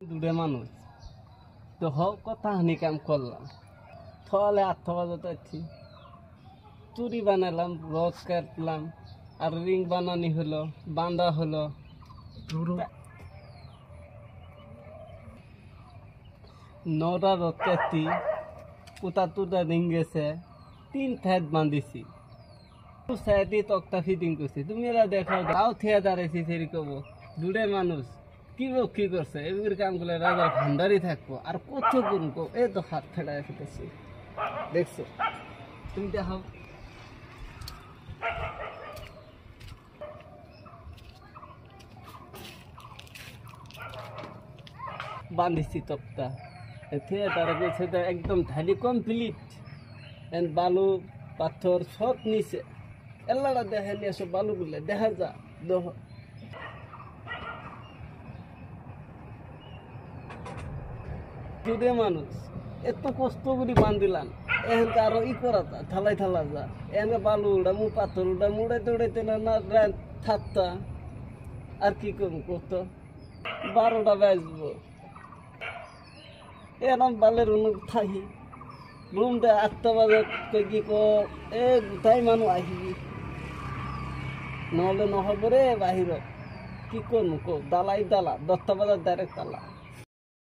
দূরে মানুষ তো হোক কথা হানি কাম করলাম থলে আর্থ বাজাতে যাচ্ছি চুরি বানালাম রথ কাটলাম আর রিং বানানি হলো বাঁধা হলো নটা রথ কাটছি কোথা তুটা রিং গেছে 3 থাইত বাঁধিছি সাইডে তক্তা ফিটিং করছি তুমি এরা দেখাও তাও থিয়া দাঁড়াইছি সেরি কব দূরে মানুষ কি করছে এগুলোর কাম করলে রাজার ভান্ডারি থাকবো আর কত করুন এই তো হাত ফেলায় ফেলেছি দেখছো তুমি দেখাও বাঁধিছি তক্তা থিয়েটারে গেছে একদম ঢালি কমপ্লিট এন্ড বালু পাথর সব নিচে এলাটা দেখা নিয়ে সব বালুগুলো দেখা যা দেখ দূরে মানুষ এত কষ্ট করে বান্ধিলাম এখন তো আরো করা যা ঠালাই যা এনে বালু উড়ামু পাথর উড়ামু উড়াইতে উড়াইতে না থাকতা আর কি করবো কত 12টা বাজবো এরম বালের থাকি রুমটা 8টা বাজে কি গোটাই মানুষ আহিবি নহলে নহব রে বাহিৰত কি করবো দালাই 10টা বাজার ডাইরেক্ট তালা